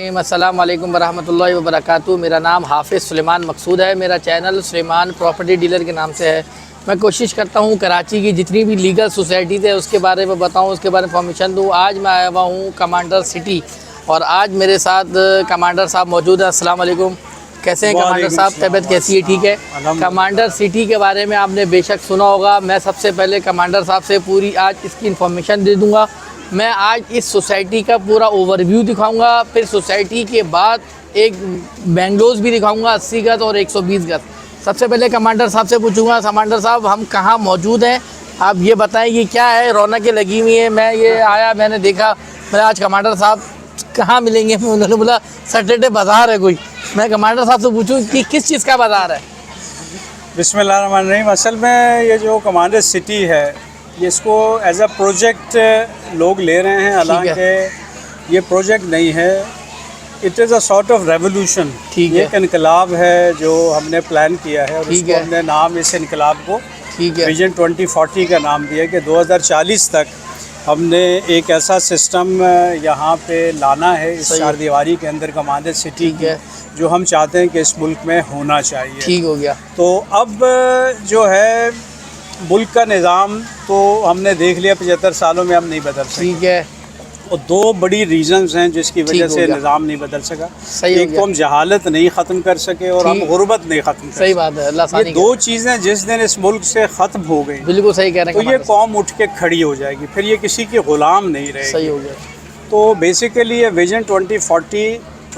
रहीम। अस्सलाम वालेकुम वरहमतुल्लाहि वबरकातुहू। मेरा नाम हाफिज़ सुलेमान मकसूद है। मेरा चैनल सुलेमान प्रॉपर्टी डीलर के नाम से है। मैं कोशिश करता हूँ कराची की जितनी भी लीगल सोसाइटीज़ है उसके बारे में बताऊँ, उसके बारे में इन्फॉर्मेशन दूँ। आज मैं आया हुआ हूँ कमांडर सिटी और आज मेरे साथ कमांडर साहब मौजूद है। अस्सलाम वालेकुम, कैसे हैं कमांडर साहब? तबीयत कैसी है? ठीक है। कमांडर सिटी के बारे में आपने बेशक सुना होगा। मैं सबसे पहले कमांडर साहब से पूरी आज इसकी इन्फॉर्मेशन दे दूँगा। मैं आज इस सोसाइटी का पूरा ओवरव्यू दिखाऊंगा, फिर सोसाइटी के बाद एक बेंगलोज भी दिखाऊंगा 80 गज और 120 गज। सबसे पहले कमांडर साहब से पूछूंगा, कमांडर साहब हम कहाँ मौजूद हैं, आप ये बताएं कि क्या है, रौनकें लगी हुई हैं। मैं ये आया, मैंने देखा, मैं आज कमांडर साहब कहाँ मिलेंगे, उन्होंने बोला सैटरडे बाज़ार है कोई। मैं कमांडर साहब से पूछूँ कि किस चीज़ का बाज़ार है? बिस्मिल्लाहिर्रहमानिर्रहीम। असल में ये जो कमांडर सिटी है ये इसको एज अ प्रोजेक्ट लोग ले रहे हैं, हालांकि ये प्रोजेक्ट नहीं है। It is a sort of revolution. ये एक इनकलाब है जो हमने प्लान किया है और इसको हमने नाम इस इनकलाब को विजन 2040 का नाम दिया कि 2040 तक हमने एक ऐसा सिस्टम यहाँ पे लाना है इस चार दीवारी के अंदर कमांडर सिटी के, जो हम चाहते हैं कि इस मुल्क में होना चाहिए। ठीक हो गया। तो अब जो है मुल्क का निज़ाम तो हमने देख लिया 75 सालों में, हम नहीं बदल सकते। ठीक है। और दो बड़ी रीज़न्स हैं जिसकी वजह से निज़ाम नहीं बदल सका। एक तो हम जहालत नहीं ख़त्म कर सके और हम गुर्बत नहीं ख़त्म कर सके। सही बात है। अल्लाह ये दो चीज़ें जिस दिन इस मुल्क से ख़त्म हो गई, बिल्कुल सही कह रहे हैं, तो ये कौम उठ के खड़ी हो जाएगी, फिर ये किसी के ग़ुलाम नहीं रहेगी। सही हो गया। तो बेसिकली ये विजन 2040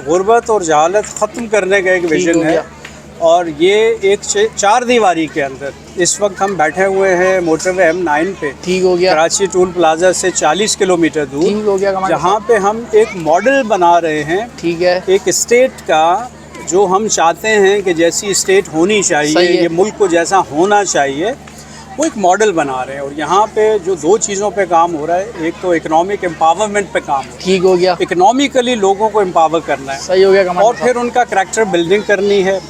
गुर्बत और जहालत ख़त्म करने का एक विजन है। और ये एक चार दीवारी के अंदर इस वक्त हम बैठे हुए हैं मोटरवे M9 पे। ठीक हो गया। कराची टूल प्लाजा से 40 किलोमीटर दूर। ठीक हो गया। जहाँ पे हम एक मॉडल बना रहे हैं। ठीक है। एक स्टेट का जो हम चाहते हैं कि जैसी स्टेट होनी चाहिए, ये मुल्क को जैसा होना चाहिए, वो एक मॉडल बना रहे हैं। और यहाँ पे जो दो चीज़ों पे काम हो रहा है, एक तो इकोनॉमिक एम्पावरमेंट पे काम हो रहा है। ठीक हो गया। इकोनॉमिकली लोगों को एम्पावर करना है। सही हो गया। और फिर उनका करैक्टर बिल्डिंग करनी है,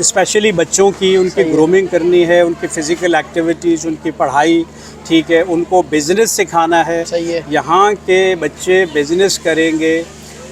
स्पेशली बच्चों की, उनकी ग्रूमिंग करनी है, उनकी फ़िज़िकल एक्टिविटीज़, उनकी पढ़ाई, ठीक है, उनको बिज़नेस सिखाना है। सही है। यहाँ के बच्चे बिज़नेस करेंगे,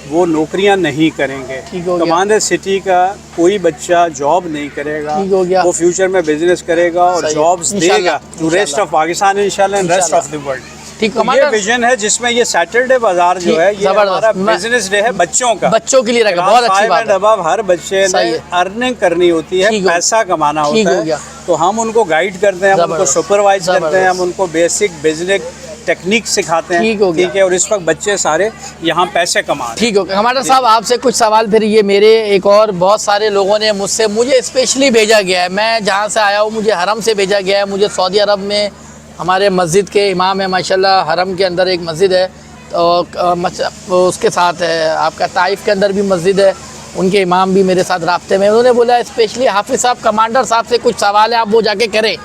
वो नौकरियाँ नहीं करेंगे। कमांडर सिटी का कोई बच्चा जॉब नहीं करेगा, वो फ्यूचर में बिज़नेस करेगा और जॉब्स देगा टू रेस्ट ऑफ पाकिस्तान इंशाल्लाह and rest of the world. ठीक, तो ये विजन है जिसमें ये सैटरडे बाज़ार जो है ये हमारा बिजनेस डे है बच्चों का, बच्चों के लिए रखा। बहुत अच्छी बात है। अब हर बच्चे ने अर्निंग करनी होती है, पैसा कमाना होता है, तो हम उनको गाइड करते हैं, हम उनको सुपरवाइज करते हैं, हम उनको बेसिक बिजनेस टेक्निक सिखाते हैं। ठीक है। और इस वक्त बच्चे सारे यहाँ पैसे कमा रहे हैं। ठीक हो गया। कमांडर साहब आपसे कुछ सवाल, फिर ये मेरे एक और बहुत सारे लोगों ने मुझे स्पेशली भेजा गया है। मैं जहाँ से आया हूँ मुझे हरम से भेजा गया है। मुझे सऊदी अरब में हमारे मस्जिद के इमाम है, माशाल्लाह, हरम के अंदर एक मस्जिद है, तो उसके साथ है आपका ताइफ के अंदर भी मस्जिद है, उनके इमाम भी मेरे साथ राब्ते में। उन्होंने बोला स्पेशली हाफिज़ साहब कमांडर साहब से कुछ सवाल है, आप वो जाके करें।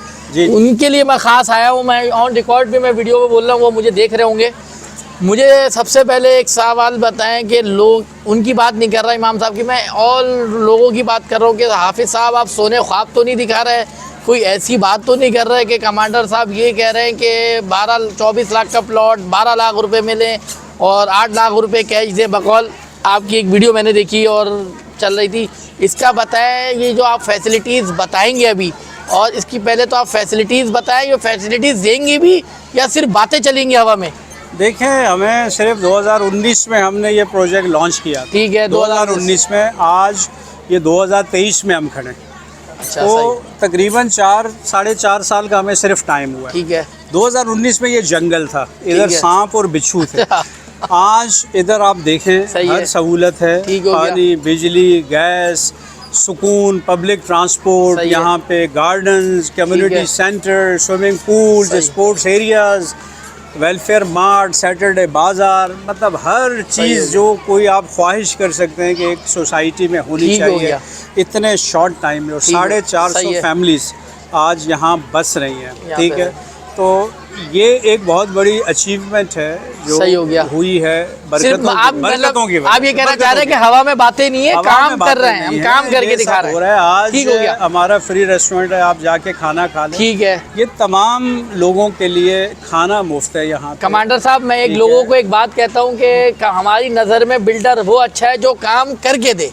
उनके लिए मैं ख़ास आया हूँ। मैं ऑन रिकॉर्ड भी मैं वीडियो में बोल रहा हूँ, वो मुझे देख रहे होंगे। मुझे सबसे पहले एक सवाल बताएं कि लोग उनकी बात नहीं कर रहा इमाम साहब की, मैं और लोगों की बात कर रहा हूँ कि हाफिज़ साहब आप सोने ख्वाब तो नहीं दिखा रहे, कोई ऐसी बात तो नहीं कर रहे कि कमांडर साहब ये कह रहे हैं कि 24 लाख का प्लॉट 12 लाख रुपए मिले और 8 लाख रुपए कैश दे बकौल। आपकी एक वीडियो मैंने देखी और चल रही थी, इसका बताएं। ये जो आप फैसिलिटीज़ बताएंगे अभी, और इसकी पहले तो आप फैसिलिटीज़ बताएं, ये फैसिलिटीज़ देंगे भी या सिर्फ बातें चलेंगी हवा में? देखें, हमें सिर्फ 2019 में हमने ये प्रोजेक्ट लॉन्च किया। ठीक है। 2019 में, आज ये 2023 में हम खड़े। अच्छा, तो तकरीबन 4-4.5 साल का हमें सिर्फ टाइम हुआ। ठीक है। 2019 में ये जंगल था, इधर सांप और बिच्छू थे। आज इधर आप देखें हर सहूलत है, पानी, बिजली, गैस, सुकून, पब्लिक ट्रांसपोर्ट, यहाँ पे gardens, community centre, swimming pool, sports areas, welfare mart, Saturday बाज़ार, मतलब हर चीज़ जो कोई आप ख्वाहिश कर सकते हैं कि एक सोसाइटी में होनी चाहिए, इतने शॉर्ट टाइम में। और 450 फैमिलीज़ आज यहाँ बस रही हैं। ठीक है। तो ये एक बहुत बड़ी अचीवमेंट है जो सही हो गया। हुई है सिर्फ आप बरकतों की वजह आप ये कहना चाह रहे हैं कि हवा में बातें नहीं है, काम कर रहे हैं, हम काम करके दिखा रहे हैं। आज ठीक हो गया। हमारा फ्री रेस्टोरेंट है, आप जाके खाना खा लें। ठीक है ये तमाम लोगों के लिए खाना मुफ्त है यहाँ पे। कमांडर साहब, मैं एक ठीक लोगों है। को एक बात कहता हूँ कि हमारी नज़र में बिल्डर वो अच्छा है जो काम करके दे।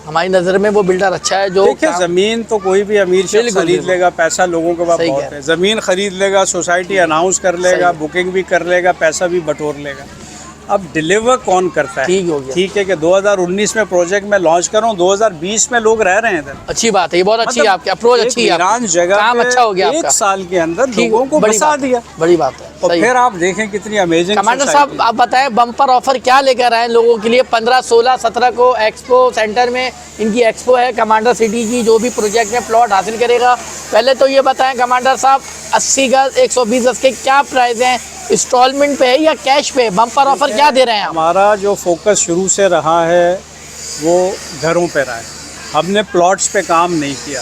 हमारी नज़र में वो बिल्डर अच्छा है जो देखिए, जमीन तो कोई भी अमीर शख्स बिल्कुल, खरीद बिल्कुल। लेगा, पैसा लोगों के पास सही बहुत कह है। जमीन खरीद लेगा, सोसाइटी अनाउंस कर लेगा, सही। बुकिंग भी कर लेगा, पैसा भी बटोर लेगा। अब डिलीवर कौन करता है? ठीक हो गया। ठीक है कि 2019 में प्रोजेक्ट में लॉन्च कर रहा हूँ, 2020 में लोग रह रहे हैं इधर। अच्छी बात है, ये बहुत अच्छी है मतलब आपकी अप्रोच, एक अच्छी है वीरान आपकी। जगह काम पे अच्छा हो गया एक आपका। साल के अंदर ठीक, लोगों को बड़ी बसा बात है, दिया। बड़ी बात है। और सही फिर है। आप देखें कितनी अमेजिंग कमांडर साहब, आप बताएं बम्पर ऑफर क्या लेकर आए लोगों के लिए? 15, 16, 17 को एक्सपो सेंटर में इनकी एक्सपो है कमांडर सिटी की। जो भी प्रोजेक्ट में प्लॉट हासिल करेगा, पहले तो ये बताएं कमांडर साहब, 80 गज 120 गज के क्या प्राइस हैं? इंस्टॉलमेंट पे है या कैश पे? बम्पर ऑफर क्या दे रहे हैं आप? हमारा जो फोकस शुरू से रहा है वो घरों पे रहा है। हमने प्लॉट्स पे काम नहीं किया।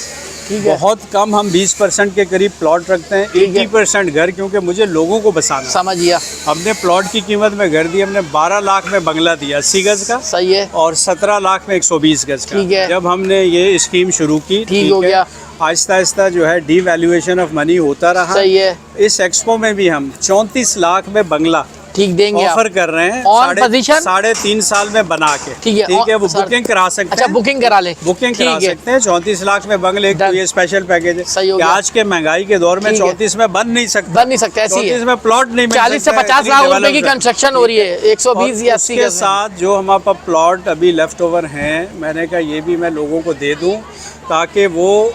ठीक है, बहुत कम, हम 20% के करीब प्लॉट रखते हैं, ठीक है। 80% घर, क्योंकि मुझे लोगों को बसाना है। समझिए। हमने प्लॉट की कीमत में घर दी, हमने 12 लाख में बंगला दिया 80 गज का, सही है, और 17 लाख में 120 गज का। ठीक है। जब हमने ये स्कीम शुरू की, ठीक हो है, गया। आहिस्ता आहिस्ता जो है डीवैल्यूएशन ऑफ मनी होता रहा। सही है, इस एक्सपो में भी हम 34 लाख में बंगला ठीक देंगे आप। ऑफर कर रहे हैं, ऑन पोजीशन? 3.5 साल में बना के। ठीक है, ठीक है, वो सर- बुकिंग करा सकते अच्छा, हैं। बुकिंग करा ले, बुकिंग करा ठीक है। सकते हैं। 34 लाख में बंगले, एक तो Done। ये स्पेशल पैकेज है सही हो कि गया। आज के महंगाई के दौर में ठीक है। 34 में बन नहीं सकता। बन नहीं सकता, ऐसी 34 है। में प्लॉट नहीं मिल 40 से सकता है, 50 इतनी लाख रुपए की development। कंस्ट्रक्शन हो रही है 120 या 80 के गज में। साथ जो हमारे पास प्लॉट अभी लेफ्ट ओवर हैं, मैंने कहा ये भी मैं लोगों को दे दूं ताकि वो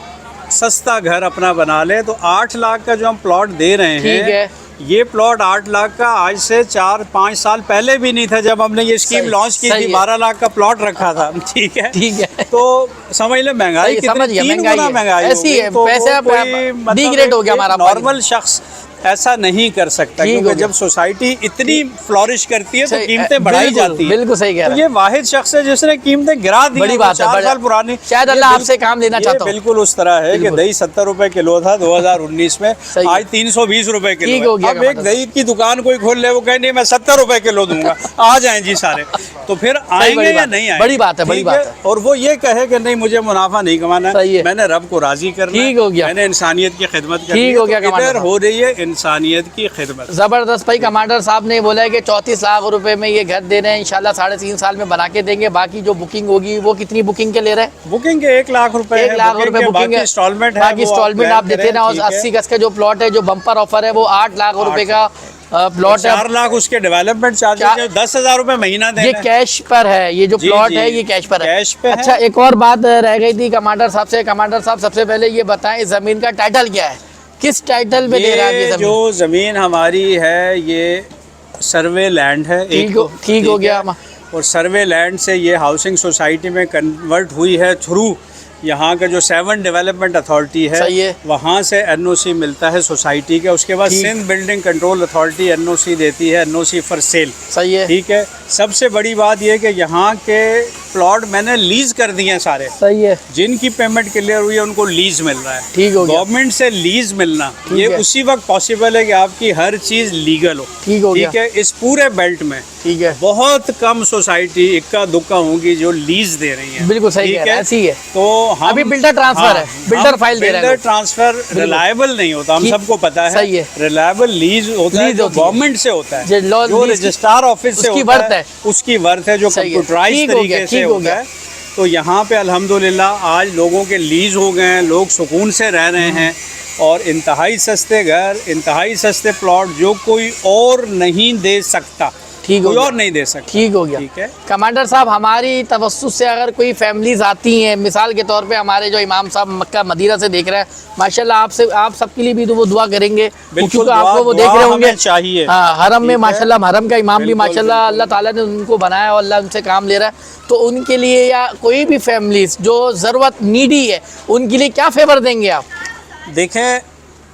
सस्ता घर अपना बना ले। तो 8 लाख का जो हम प्लॉट दे रहे ठीक हैं, है। ये प्लॉट 8 लाख का आज से 4-5 साल पहले भी नहीं था जब हमने ये स्कीम सही, लॉन्च की सही थी। है। 12 लाख का प्लॉट रखा था। ठीक है, ठीक है, तो समझ ले महंगाई सही, कितनी, समझ गया, 3 महंगाई गुना है। महंगाई हो ऐसी गई। है, तो वो पैसे कोई मतलब डिग्रेड हो गया एक हमारा नॉर्मल शख्स ऐसा नहीं कर सकता, ठीक हो क्योंकि गया। जब सोसाइटी इतनी फ्लॉरिश करती है तो सही, कीमतें बढ़ाई बिल्कुल, जाती है। बिल्कुल सही कह तो रहे ये हैं। वाहिद शख्स है जिसने कीमतें गिरा दी। बड़ी बात है, 4 बड़ा- साल पुरानी। शायद ये अल्लाह बिल- आपसे काम लेना ये चाहता हूँ। बिल्कुल उस तरह है कि बिल्कुल। दही 70 रुपए किलो था 2019 में, सही। आज 320 रुपए किलो ठीक है। हो गया अब एक कमाल। दही की दुकान कोई खोल ले, वो कहे नहीं मैं 70 रुपए किलो दूंगा, आ जाएं जी सारे। तो फिर आएंगे बड़ी या बात- नहीं आएंगे? बड़ी बात है, बड़ी ठीक बात है। और वो ये कहे कि नहीं मुझे मुनाफा नहीं कमाना सही है। मैंने रब को राजी करना ठीक हो गया। मैंने इंसानियत की खिदमत करनी ठीक है। हो गया तो कमांडर इधर साहब। हो रही है इंसानियत की खिदमत। जबरदस्त भाई। कमांडर साहब ने बोला है कि 34 लाख रुपए में ये घर दे रहे हैं, इंशाल्लाह 3.5 साल में बना के देंगे। बाकी जो बुकिंग होगी वो कितनी बुकिंग के ले रहे हैं? बुकिंग के 1 लाख रुपए 1 लाख रुपए बुकिंग है, इंस्टॉलमेंट है, बाकी वो इंस्टॉलमेंट आप देते ना। और ठीक है। 80 गज का जो प्लॉट है, जो बम्पर ऑफर है, वो 8 लाख रुपए का प्लॉट है। 4 लाख उसके डेवलपमेंट चार्जेस है, 10,000 रुपए महीना देना ये है। कैश पर है, ये जो जी, प्लॉट जी, है ये कैश पर है। कैश पे है। अच्छा, एक और बात रह गई थी कमांडर साहब से। कमांडर साहब, सबसे पहले ये बताएं इस जमीन का टाइटल क्या है? किस टाइटल में दे रहा है ये ये जमीन? जो जमीन हमारी है ये सर्वे लैंड है। ठीक हो गया। और सर्वे लैंड से ये हाउसिंग सोसाइटी में कन्वर्ट हुई है थ्रू यहाँ का जो 7 डेवलपमेंट अथॉरिटी है, सही है। वहाँ से एनओसी मिलता है सोसाइटी का। उसके बाद ठीक। Sindh building control authority NOC देती है, एनओसी फॉर सेल। सही है, ठीक है। सबसे बड़ी बात यह कि यहाँ के प्लॉट मैंने लीज कर दिए हैं सारे। सही है, जिनकी पेमेंट क्लियर हुई है उनको लीज मिल रहा है। ठीक हो गया। गवर्नमेंट से लीज मिलना ठीक ये है। उसी वक्त पॉसिबल है कि आपकी हर चीज लीगल हो। ठीक हो गया। ठीक है। इस पूरे बेल्ट में ठीक है, बहुत कम सोसाइटी इक्का दुक्का होंगी जो लीज दे रही है। बिल्कुल सही कह रहे हैं, ऐसी है। तो हम अभी बिल्डर ट्रांसफर है, बिल्डर फाइल दे रहे हैं बिल्डर लोग। ट्रांसफर रिलायबल नहीं होता, हम ठीक, सबको पता है। सही है। रिलायबल लीज होता है लीज जो होती है। गवर्नमेंट से होता है, जो लॉ जो लीज की- रजिस्ट्रार ऑफिस से उसकी होता वर्थ है। उसकी वर्थ है, जो सही है। कंप्यूटराइज ठीक हो गया, तरीके से ठीक हो होता गया। है। तो यहाँ पे अल्हम्दुलिल्लाह आज लोगों के लीज हो गए हैं, लोग सुकून से रह रहे हैं और इंतहाई सस्ते घर, इंतहाई सस्ते प्लॉट जो कोई और नहीं दे सकता, ठीक हो कोई गया। और नहीं दे सकता। ठीक हो गया। ठीक है। कमांडर साहब, हमारी तवस्सुस से अगर कोई फैमिलीज आती हैं, मिसाल के तौर पे हमारे जो इमाम साहब मक्का मदीना से देख रहे हैं, माशाल्लाह आपसे आप सबके लिए भी तो वो दुआ करेंगे, क्योंकि आपको वो देख रहे होंगे। चाहिए। हाँ, हरम में ठीक है। माशाल्लाह हरम का इमाम भी बिल्कुल, माशाल्लाह बिल्कुल। अल्लाह ताला ने उनको बनाया और अल्लाह उनसे काम ले रहा है। तो उनके लिए या कोई भी फैमिलीज जो ज़रूरत नीडी है, उनके लिए क्या फेवर देंगे आप? देखें,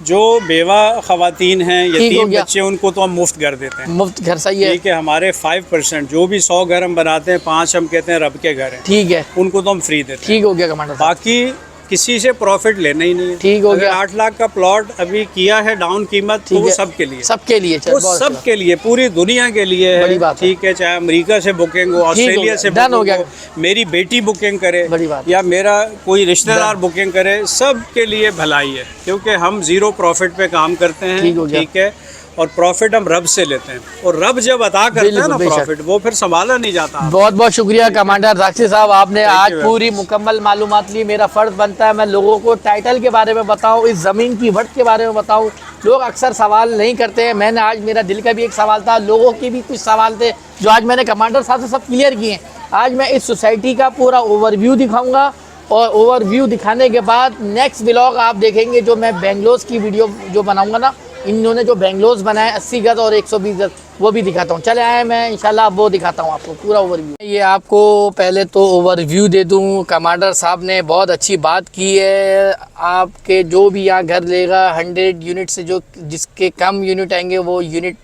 जो बेवा ख़वातीन हैं, ठीक हो यतीम गया। बच्चे, उनको तो हम मुफ्त घर देते हैं। मुफ्त घर, सही है। ठीक है। हमारे 5% जो भी 100 घर हम बनाते हैं, 5 हम कहते हैं रब के घर हैं, ठीक है, उनको तो हम फ्री देते हैं। ठीक हो गया कमांडर साहब। बाकी किसी से प्रॉफिट लेना ही नहीं है। ठीक हो अगर गया। 8 लाख का प्लॉट अभी किया है डाउन कीमत, तो ठीक वो है, सबके लिए, सबके लिए वो बहुत अच्छा। सबके लिए, पूरी दुनिया के लिए बड़ी है। बात है। ठीक है, चाहे अमेरिका से बुकिंग हो, ऑस्ट्रेलिया से डन हो बुकिंग गया। हो, मेरी बेटी बुकिंग करे बड़ी बात। या मेरा कोई रिश्तेदार बुकिंग करे, सबके लिए भलाई है, क्योंकि हम ज़ीरो प्रॉफिट पे काम करते हैं। ठीक हो गया। ठीक है, और प्रॉफिट हम रब से लेते हैं, और रब जब अता करता है बिल्कुल, ना बेशक। प्रॉफिट, वो फिर संभाला नहीं जाता। बहुत बहुत शुक्रिया कमांडर राक्षी साहब, आपने Thank आज you, पूरी मुकम्मल मालूमात ली। मेरा फ़र्ज़ बनता है मैं लोगों को टाइटल के बारे में बताऊं, इस ज़मीन की वट के बारे में बताऊं। लोग अक्सर सवाल नहीं करते हैं। मैंने आज, मेरा दिल का भी एक सवाल था, लोगों के भी कुछ सवाल थे जो आज मैंने कमांडर साहब से सब क्लियर किए हैं। आज मैं इस सोसाइटी का पूरा ओवरव्यू दिखाऊँगा, और ओवरव्यू दिखाने के बाद नेक्स्ट व्लॉग आप देखेंगे जो मैं बेंगलोज़ की वीडियो जो बनाऊँगा ना, इन्होंने जो बेंगलोज़ बनाए 80 गज और 120 गज, वो भी दिखाता हूँ। चले आए, मैं इंशाल्लाह वो दिखाता हूँ आपको पूरा ओवरव्यू। ये आपको पहले तो ओवरव्यू दे दूँ। कमांडर साहब ने बहुत अच्छी बात की है। आपके जो भी यहाँ घर लेगा 100 यूनिट से जो जिसके कम यूनिट आएंगे वो यूनिट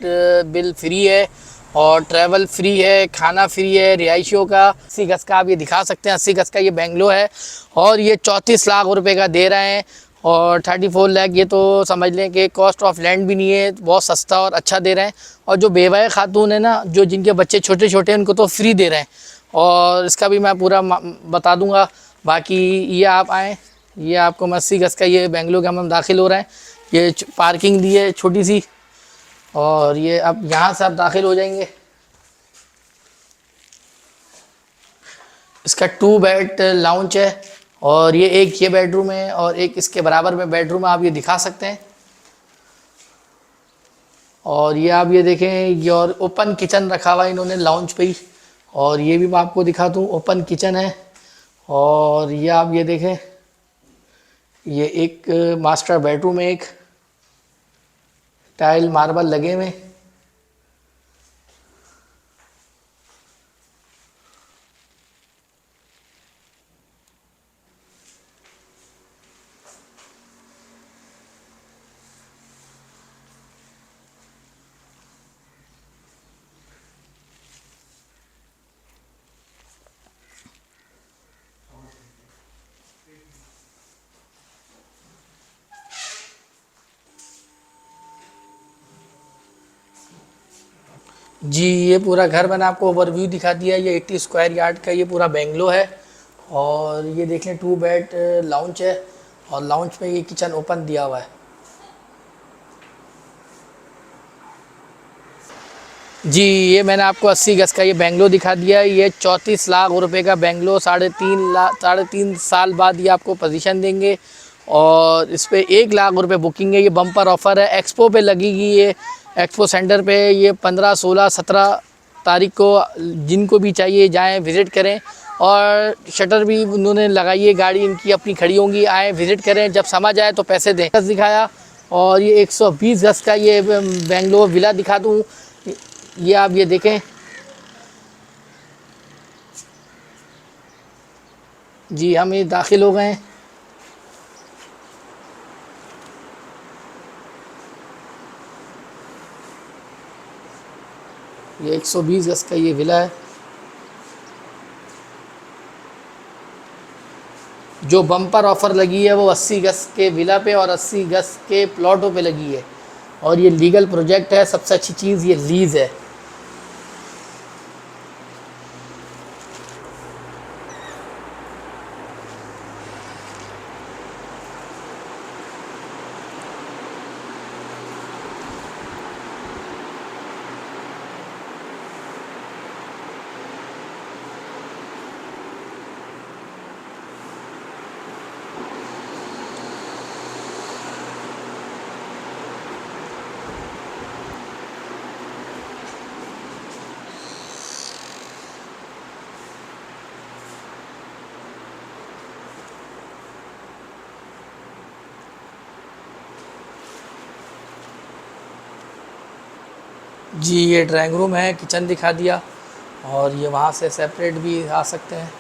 बिल फ्री है, और ट्रैवल फ्री है, खाना फ्री है, रिहाइशियों का। 80 गज का आप ये दिखा सकते हैं, 80 गज का ये बेंगलो है, और ये 34 लाख रुपए का दे रहे हैं, और 34 लाख ये तो समझ लें कि कॉस्ट ऑफ लैंड भी नहीं है, बहुत सस्ता और अच्छा दे रहे हैं। और जो बेवा खातून है ना, जो जिनके बच्चे छोटे छोटे हैं, उनको तो फ्री दे रहे हैं, और इसका भी मैं पूरा बता दूंगा। बाकी ये आप आएँ, ये आपको 80 गज का ये बेंगलो के हम दाखिल हो रहे हैं। ये पार्किंग दी है छोटी सी, और ये अब यहाँ से आप दाखिल हो जाएंगे। इसका 2 बेड लाउंज है, और ये एक ये बेडरूम है, और एक इसके बराबर में बेडरूम है, आप ये दिखा सकते हैं। और ये आप ये देखें, ये और ओपन किचन रखा हुआ है इन्होंने लाउंज पे ही, और ये भी मैं आपको दिखा दूँ, ओपन किचन है। और ये आप ये देखें, ये एक मास्टर बेडरूम है, एक टाइल मार्बल लगे हुए। जी, ये पूरा घर मैंने आपको ओवरव्यू दिखा दिया। ये 80 स्क्वायर यार्ड का ये पूरा बेंगलो है, और ये देख लें 2 बेड लाउंज है, और लाउंज में ये किचन ओपन दिया हुआ है। जी, ये मैंने आपको 80 गज का ये बेंगलो दिखा दिया है। ये 34 लाख रुपए का बेंगलो, 3.5 साल बाद ये आपको पोजीशन देंगे, और इस पे 1 लाख रुपए बुकिंग है। ये बम्पर ऑफ़र है, एक्सपो पे लगेगी ये, एक्सपो सेंटर पे। ये 15, 16, 17 तारीख को जिनको भी चाहिए जाएं, विज़िट करें, और शटर भी उन्होंने लगाई है, गाड़ी इनकी अपनी खड़ी होंगी, आएँ विज़िट करें, जब समझ आए तो पैसे दें। गज दिखाया, और ये 120 गज का ये बेंगलो विला दिखा दूँ। ये आप ये देखें जी, हम ये दाखिल हो गए हैं। ये 120 गज का ये विला है, जो बम्पर ऑफ़र लगी है वो 80 गज के विला पे और 80 गज के प्लॉटों पे लगी है, और ये लीगल प्रोजेक्ट है। सबसे अच्छी चीज़ ये लीज़ है। जी, ये ड्राइंग रूम है, किचन दिखा दिया, और ये वहाँ से सेपरेट भी आ सकते हैं।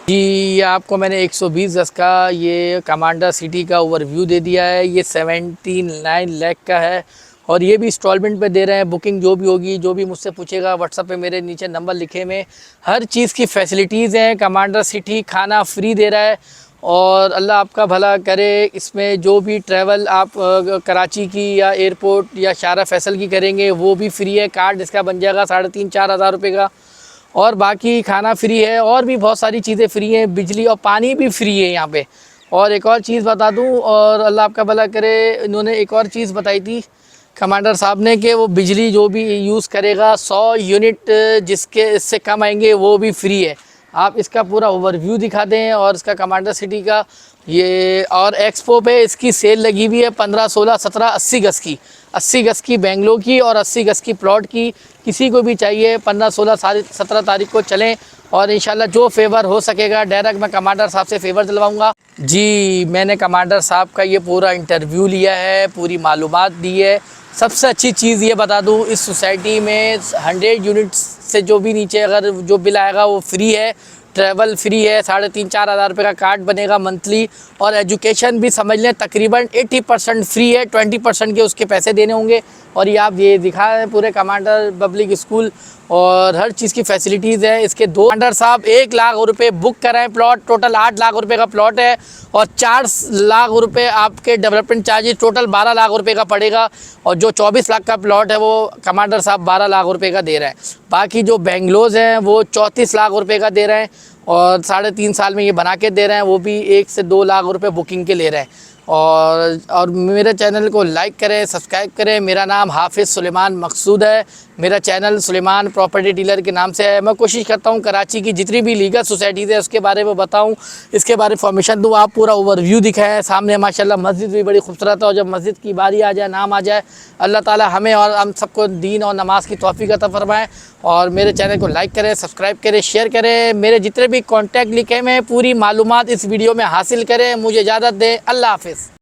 जी, ये आपको मैंने 120 गज का ये कमांडर सिटी का ओवरव्यू दे दिया है। ये 79 लाख का है, और ये भी इंस्टॉलमेंट पे दे रहे हैं। बुकिंग जो भी होगी, जो भी मुझसे पूछेगा व्हाट्सएप पे मेरे नीचे नंबर लिखे में हर चीज़ की फैसिलिटीज़ हैं। कमांडर सिटी खाना फ्री दे रहा है और अल्लाह आपका भला करे। इसमें जो भी ट्रैवल आप कराची की या एयरपोर्ट या शारा फैसल की करेंगे वो भी फ्री है। कार्ड इसका बन जाएगा 3,500-4 हज़ार रुपये का और बाकी खाना फ्री है और भी बहुत सारी चीज़ें फ्री हैं। बिजली और पानी भी फ्री है यहाँ पे। और एक और चीज़ बता दूँ और अल्लाह आपका भला करे, इन्होंने एक और चीज़ बताई थी कमांडर साहब ने कि वो बिजली जो भी यूज़ करेगा 100 यूनिट जिसके इससे कम आएंगे वो भी फ्री है। आप इसका पूरा ओवरव्यू दिखा दें और इसका कमांडर सिटी का ये। और एक्सपो पे इसकी सेल लगी हुई है 15, 16, 17, 80 गज़ की, 80 गज़ की बेंगलोर की और 80 गज़ की प्लॉट की। किसी को भी चाहिए 15, 16, 17 तारीख को चलें और इंशाल्लाह जो फेवर हो सकेगा डायरेक्ट मैं कमांडर साहब से फेवर दिलवाऊंगा। जी मैंने कमांडर साहब का ये पूरा इंटरव्यू लिया है, पूरी मालूमात दी है। सबसे अच्छी चीज़ ये बता दूँ, इस सोसाइटी में 100 यूनिट्स से जो भी नीचे अगर जो बिल आएगा वो फ्री है। ट्रैवल फ्री है, 3,500-4 हज़ार रुपये का कार्ड बनेगा मंथली। और एजुकेशन भी समझ लें तकरीबन 80% फ्री है, 20% के उसके पैसे देने होंगे। और ये आप ये दिखा है पूरे कमांडर पब्लिक स्कूल और हर चीज़ की फैसिलिटीज़ है। इसके दो कमांडर साहब 1 लाख रुपए बुक कराएं प्लॉट, टोटल 8 लाख रुपए का प्लॉट है और 4 लाख रुपए आपके डेवलपमेंट चार्जेस, टोटल 12 लाख रुपए का पड़ेगा। और जो 24 लाख का प्लॉट है वो कमांडर साहब 12 लाख रुपए का दे रहे हैं। बाकी जो बेंगलोज हैं वो 34 लाख रुपए का दे रहे हैं और 3.5 साल में ये बना के दे रहे हैं, वो भी 1 से 2 लाख रुपए बुकिंग के ले रहे हैं। और मेरे चैनल को लाइक करें, सब्सक्राइब करें। मेरा नाम हाफिज़ सुलेमान मकसूद है। मेरा चैनल सुलेमान प्रॉपर्टी डीलर के नाम से है। मैं कोशिश करता हूँ कराची की जितनी भी लीगल सोसाइटीज़ है उसके बारे में बताऊँ, इसके बारे में इन्फॉर्मेशन दूँ, आप पूरा ओवरव्यू दिखाएं। सामने माशाल्लाह मस्जिद भी बड़ी खूबसूरत है और जब मस्जिद की बारी आ जाए, नाम आ जाए, अल्लाह ताला हमें और हम सबको दीन और नमाज की तौफीक अता फरमाए। और मेरे चैनल को लाइक करें, सब्सक्राइब करें, शेयर करें। मेरे जितने भी कॉन्टैक्ट लिखे हैं पूरी मालूमात इस वीडियो में हासिल करें। मुझे इजाज़त दें। अल्लाह हाफिज़।